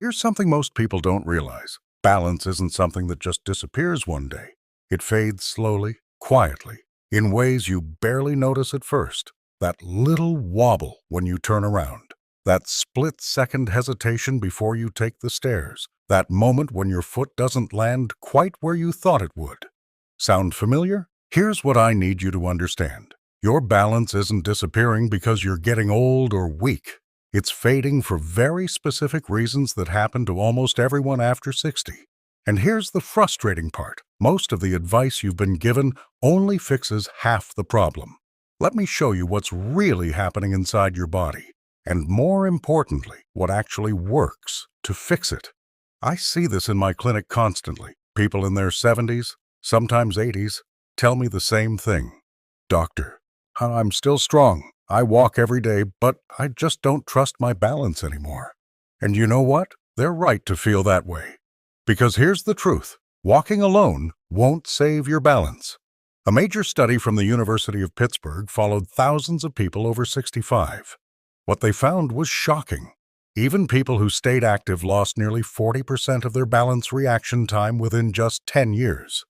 Here's something most people don't realize. Balance isn't something that just disappears one day. It fades slowly, quietly, in ways you barely notice at first. That little wobble when you turn around. That split-second hesitation before you take the stairs. That moment when your foot doesn't land quite where you thought it would. Sound familiar? Here's what I need you to understand. Your balance isn't disappearing because you're getting old or weak. It's fading for very specific reasons that happen to almost everyone after 60. And here's the frustrating part. Most of the advice you've been given only fixes half the problem. Let me show you what's really happening inside your body, and more importantly, what actually works to fix it. I see this in my clinic constantly. People in their 70s, sometimes 80s, tell me the same thing. Doctor, I'm still strong. I walk every day, but I just don't trust my balance anymore. And you know what? They're right to feel that way. Because here's the truth. Walking alone won't save your balance. A major study from the University of Pittsburgh followed thousands of people over 65. What they found was shocking. Even people who stayed active lost nearly 40% of their balance reaction time within just 10 years.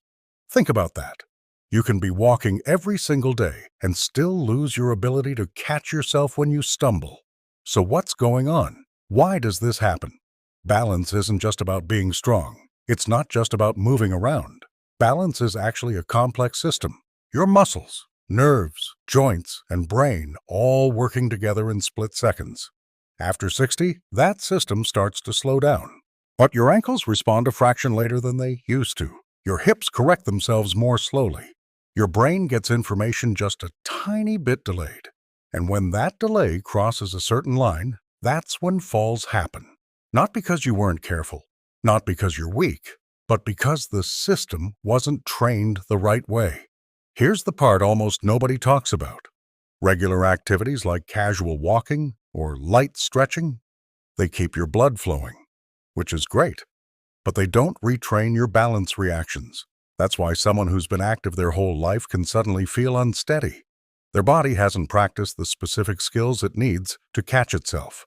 Think about that. You can be walking every single day and still lose your ability to catch yourself when you stumble. So what's going on? Why does this happen? Balance isn't just about being strong. It's not just about moving around. Balance is actually a complex system. Your muscles, nerves, joints, and brain all working together in split seconds. After 60, that system starts to slow down. But your ankles respond a fraction later than they used to. Your hips correct themselves more slowly. Your brain gets information just a tiny bit delayed. And when that delay crosses a certain line, that's when falls happen. Not because you weren't careful, not because you're weak, but because the system wasn't trained the right way. Here's the part almost nobody talks about. Regular activities like casual walking or light stretching, they keep your blood flowing, which is great, but they don't retrain your balance reactions. That's why someone who's been active their whole life can suddenly feel unsteady. Their body hasn't practiced the specific skills it needs to catch itself.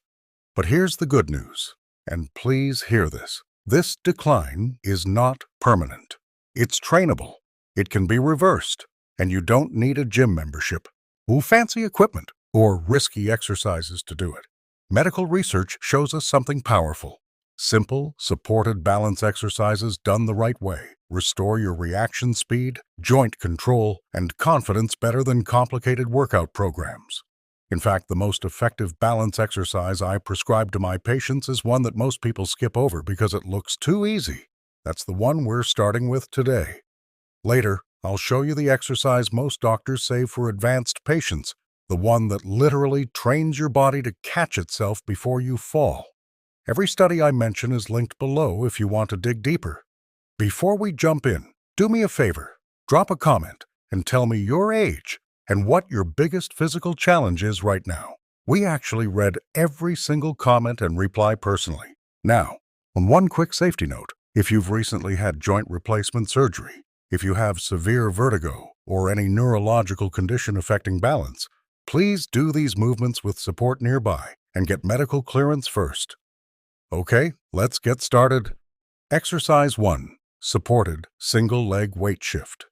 But here's the good news, and please hear this. This decline is not permanent. It's trainable. It can be reversed, and you don't need a gym membership, fancy equipment, or risky exercises to do it. Medical research shows us something powerful. Simple, supported balance exercises done the right way restore your reaction speed, joint control, and confidence better than complicated workout programs. In fact, the most effective balance exercise I prescribe to my patients is one that most people skip over because it looks too easy. That's the one we're starting with today. Later, I'll show you the exercise most doctors save for advanced patients, the one that literally trains your body to catch itself before you fall. Every study I mention is linked below if you want to dig deeper. Before we jump in, do me a favor, drop a comment and tell me your age and what your biggest physical challenge is right now. We actually read every single comment and reply personally. Now, on one quick safety note, if you've recently had joint replacement surgery, if you have severe vertigo or any neurological condition affecting balance, please do these movements with support nearby and get medical clearance first. Okay, let's get started. Exercise 1. Supported single leg weight shift.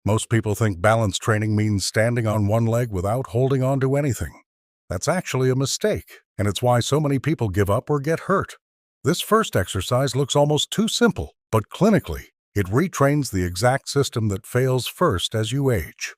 Most people think balance training means standing on one leg without holding on to anything. That's actually a mistake, and it's why so many people give up or get hurt. This first exercise looks almost too simple, but clinically, it retrains the exact system that fails first as you age.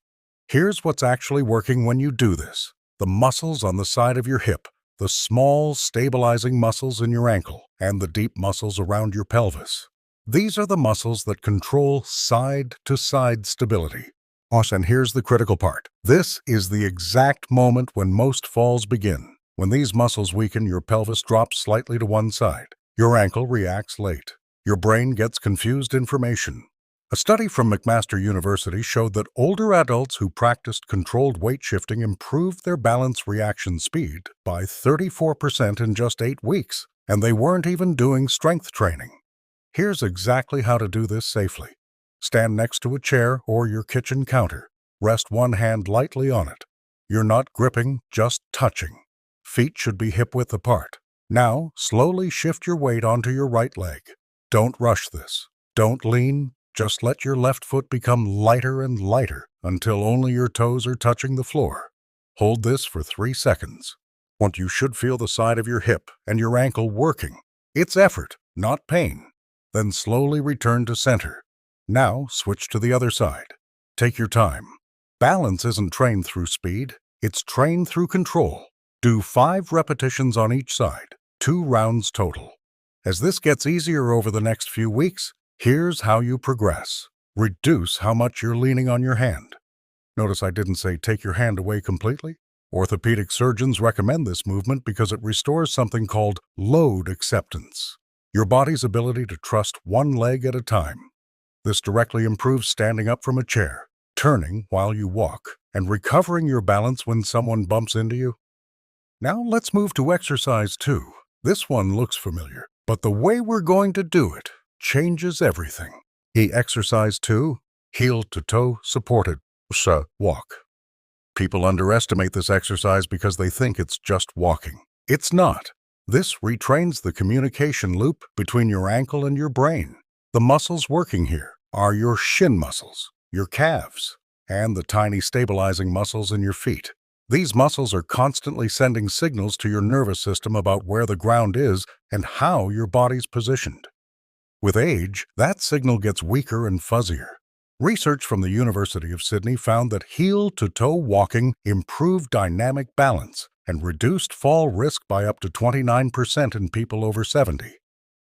Here's what's actually working when you do this. The muscles on the side of your hip, the small stabilizing muscles in your ankle, and the deep muscles around your pelvis. These are the muscles that control side-to-side stability. And here's the critical part. This is the exact moment when most falls begin. When these muscles weaken, your pelvis drops slightly to one side. Your ankle reacts late. Your brain gets confused information. A study from McMaster University showed that older adults who practiced controlled weight shifting improved their balance reaction speed by 34% in just 8 weeks, and they weren't even doing strength training. Here's exactly how to do this safely. Stand next to a chair or your kitchen counter. Rest one hand lightly on it. You're not gripping, just touching. Feet should be hip-width apart. Now, slowly shift your weight onto your right leg. Don't rush this. Don't lean. Just let your left foot become lighter and lighter until only your toes are touching the floor. Hold this for 3 seconds. Once you should feel the side of your hip and your ankle working. It's effort, not pain. Then slowly return to center. Now, switch to the other side. Take your time. Balance isn't trained through speed. It's trained through control. Do 5 repetitions on each side, 2 rounds total. As this gets easier over the next few weeks, here's how you progress. Reduce how much you're leaning on your hand. Notice I didn't say take your hand away completely. Orthopedic surgeons recommend this movement because it restores something called load acceptance, your body's ability to trust one leg at a time. This directly improves standing up from a chair, turning while you walk, and recovering your balance when someone bumps into you. Now let's move to exercise 2. This one looks familiar, but the way we're going to do it changes everything. Exercise 2, heel to toe supported walk. People underestimate this exercise because they think it's just walking. It's not. This retrains the communication loop between your ankle and your brain. The muscles working here are your shin muscles, your calves, and the tiny stabilizing muscles in your feet. These muscles are constantly sending signals to your nervous system about where the ground is and how your body's positioned. With age, that signal gets weaker and fuzzier. Research from the University of Sydney found that heel-to-toe walking improved dynamic balance and reduced fall risk by up to 29% in people over 70.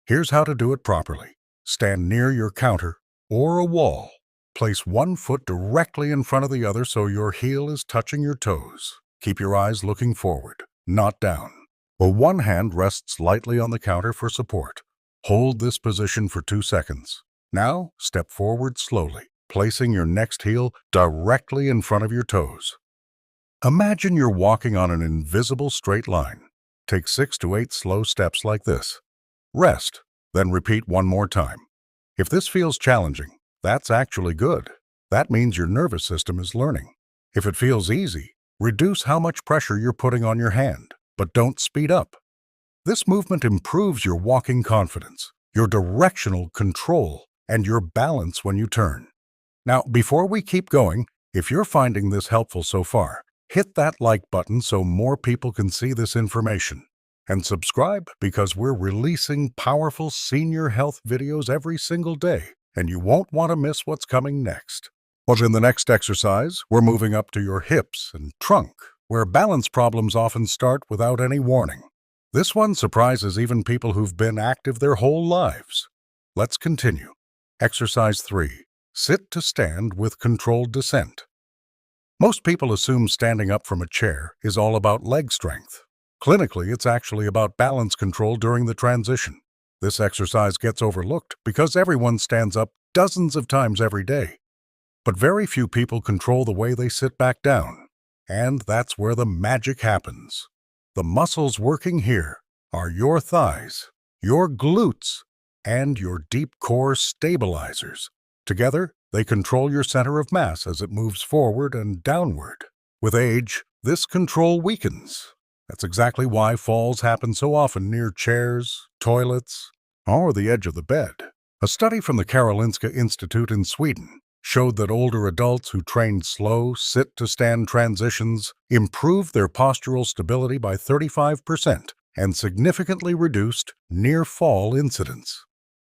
Here's how to do it properly. Stand near your counter or a wall. Place one foot directly in front of the other so your heel is touching your toes. Keep your eyes looking forward, not down. One hand rests lightly on the counter for support. Hold this position for 2 seconds. Now, step forward slowly, placing your next heel directly in front of your toes. Imagine you're walking on an invisible straight line. Take 6 to 8 slow steps like this. Rest, then repeat one more time. If this feels challenging, that's actually good. That means your nervous system is learning. If it feels easy, reduce how much pressure you're putting on your hand, but don't speed up. This movement improves your walking confidence, your directional control, and your balance when you turn. Now, before we keep going, if you're finding this helpful so far, hit that like button so more people can see this information. And subscribe because we're releasing powerful senior health videos every single day, and you won't want to miss what's coming next. Well, in the next exercise, we're moving up to your hips and trunk, where balance problems often start without any warning. This one surprises even people who've been active their whole lives. Let's continue. Exercise 3. Sit to stand with controlled descent. Most people assume standing up from a chair is all about leg strength. Clinically, it's actually about balance control during the transition. This exercise gets overlooked because everyone stands up dozens of times every day. But very few people control the way they sit back down. And that's where the magic happens. The muscles working here are your thighs, your glutes, and your deep core stabilizers. Together, they control your center of mass as it moves forward and downward. With age, this control weakens. That's exactly why falls happen so often near chairs, toilets, or the edge of the bed. A study from the Karolinska Institute in Sweden showed that older adults who trained slow sit-to-stand transitions improved their postural stability by 35% and significantly reduced near-fall incidence.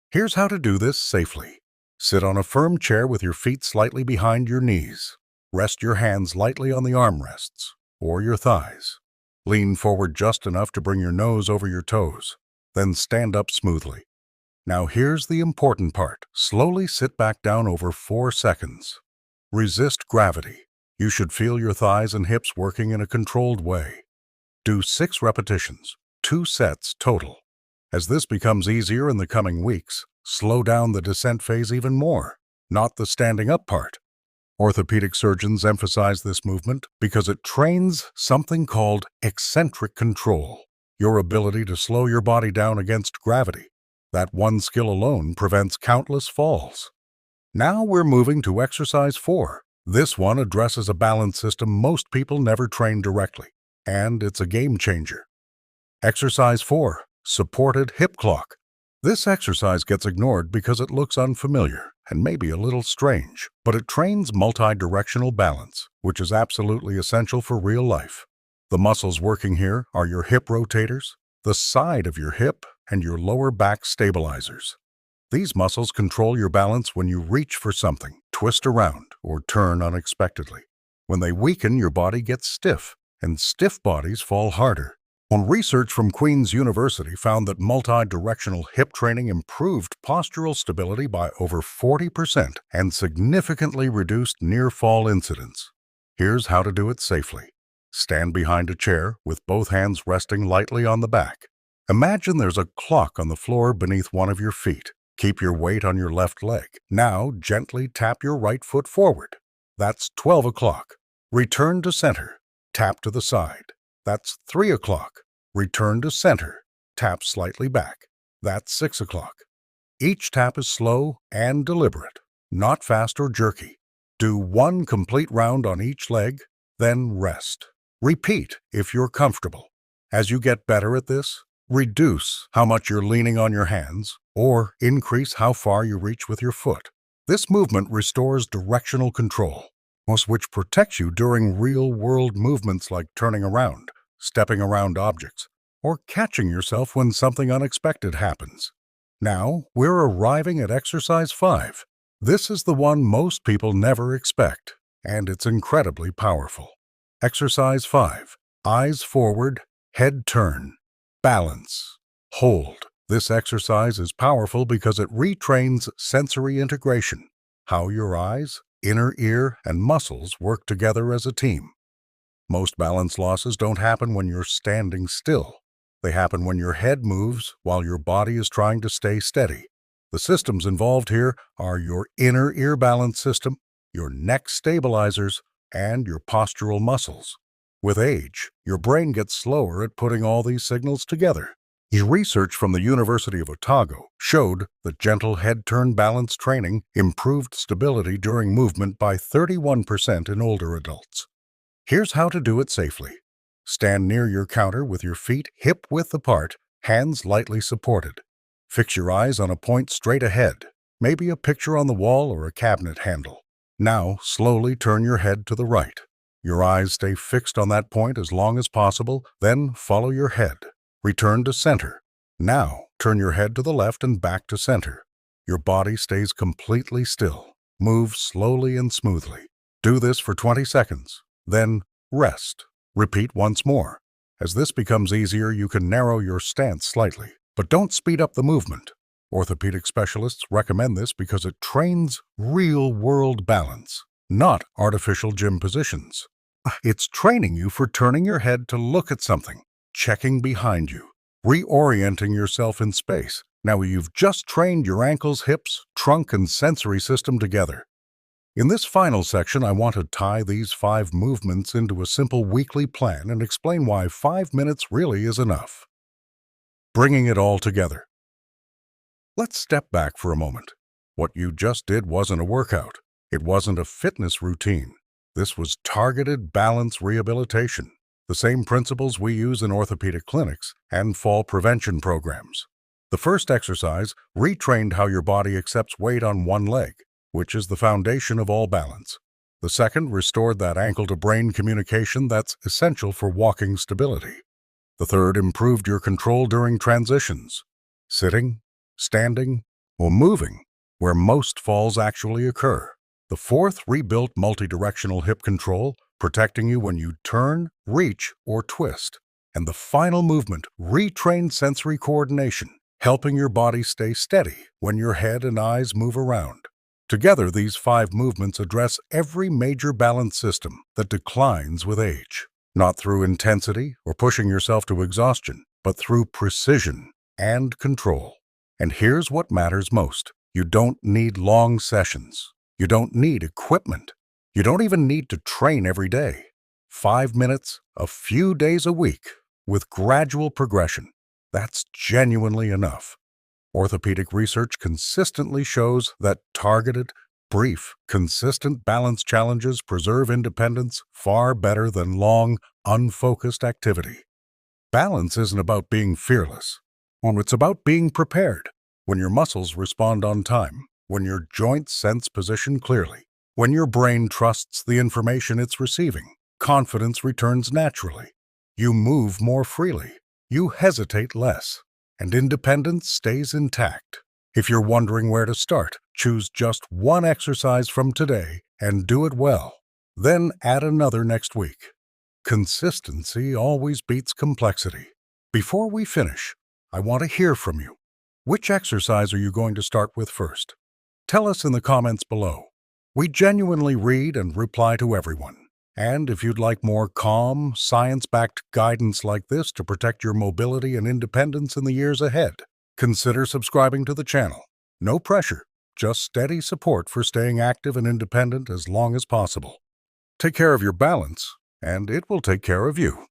Here's how to do this safely. Sit on a firm chair with your feet slightly behind your knees. Rest your hands lightly on the armrests or your thighs. Lean forward just enough to bring your nose over your toes. Then stand up smoothly. Now here's the important part. Slowly sit back down over 4 seconds. Resist gravity. You should feel your thighs and hips working in a controlled way. Do 6 repetitions, 2 sets total. As this becomes easier in the coming weeks, slow down the descent phase even more, not the standing up part. Orthopedic surgeons emphasize this movement because it trains something called eccentric control, your ability to slow your body down against gravity. That one skill alone prevents countless falls. Now we're moving to exercise 4. This one addresses a balance system most people never train directly, and it's a game changer. Exercise 4. supported hip clock. This exercise gets ignored because it looks unfamiliar and maybe a little strange, but it trains multi-directional balance, which is absolutely essential for real life. The muscles working here are your hip rotators, the side of your hip, and your lower back stabilizers. These muscles control your balance when you reach for something, twist around, or turn unexpectedly. When they weaken, your body gets stiff, and stiff bodies fall harder. When research from Queen's University found that multi-directional hip training improved postural stability by over 40% and significantly reduced near-fall incidents. Here's how to do it safely. Stand behind a chair with both hands resting lightly on the back. Imagine there's a clock on the floor beneath one of your feet. Keep your weight on your left leg. Now gently tap your right foot forward. That's 12 o'clock. Return to center. Tap to the side. That's 3 o'clock. Return to center. Tap slightly back. That's 6 o'clock. Each tap is slow and deliberate, not fast or jerky. Do one complete round on each leg, then rest. Repeat if you're comfortable. As you get better at this, reduce how much you're leaning on your hands or increase how far you reach with your foot. This movement restores directional control, which protects you during real-world movements like turning around, stepping around objects, or catching yourself when something unexpected happens. Now, we're arriving at exercise 5. This is the one most people never expect, and it's incredibly powerful. Exercise 5. Eyes forward, head turn. Balance. Hold. This exercise is powerful because it retrains sensory integration, how your eyes, inner ear, and muscles work together as a team. Most balance losses don't happen when you're standing still. They happen when your head moves while your body is trying to stay steady. The systems involved here are your inner ear balance system, your neck stabilizers, and your postural muscles. With age, your brain gets slower at putting all these signals together. Research from the University of Otago showed that gentle head-turn balance training improved stability during movement by 31% in older adults. Here's how to do it safely. Stand near your counter with your feet hip-width apart, hands lightly supported. Fix your eyes on a point straight ahead, maybe a picture on the wall or a cabinet handle. Now, slowly turn your head to the right. Your eyes stay fixed on that point as long as possible, then follow your head. Return to center. Now, turn your head to the left and back to center. Your body stays completely still. Move slowly and smoothly. Do this for 20 seconds. Then, rest. Repeat once more. As this becomes easier, you can narrow your stance slightly, but don't speed up the movement. Orthopedic specialists recommend this because it trains real-world balance, not artificial gym positions. It's training you for turning your head to look at something, checking behind you, reorienting yourself in space. Now you've just trained your ankles, hips, trunk, and sensory system together. In this final section, I want to tie these 5 movements into a simple weekly plan and explain why 5 minutes really is enough. Bringing it all together. Let's step back for a moment. What you just did wasn't a workout. It wasn't a fitness routine. This was targeted balance rehabilitation, the same principles we use in orthopedic clinics and fall prevention programs. The first exercise retrained how your body accepts weight on one leg, which is the foundation of all balance. The second restored that ankle-to-brain communication that's essential for walking stability. The third improved your control during transitions, sitting, standing, or moving, where most falls actually occur. The fourth rebuilt multidirectional hip control, protecting you when you turn, reach, or twist. And the final movement retrained sensory coordination, helping your body stay steady when your head and eyes move around. Together, these 5 movements address every major balance system that declines with age, not through intensity or pushing yourself to exhaustion, but through precision and control. And here's what matters most. You don't need long sessions. You don't need equipment. You don't even need to train every day. 5 minutes, a few days a week, with gradual progression. That's genuinely enough. Orthopedic research consistently shows that targeted, brief, consistent balance challenges preserve independence far better than long, unfocused activity. Balance isn't about being fearless. It's about being prepared. When your muscles respond on time, when your joints sense position clearly, when your brain trusts the information it's receiving, confidence returns naturally. You move more freely. You hesitate less. And independence stays intact. If you're wondering where to start, choose just one exercise from today and do it well. Then add another next week. Consistency always beats complexity. Before we finish, I want to hear from you. Which exercise are you going to start with first? Tell us in the comments below. We genuinely read and reply to everyone. And if you'd like more calm, science-backed guidance like this to protect your mobility and independence in the years ahead, consider subscribing to the channel. No pressure, just steady support for staying active and independent as long as possible. Take care of your balance, and it will take care of you.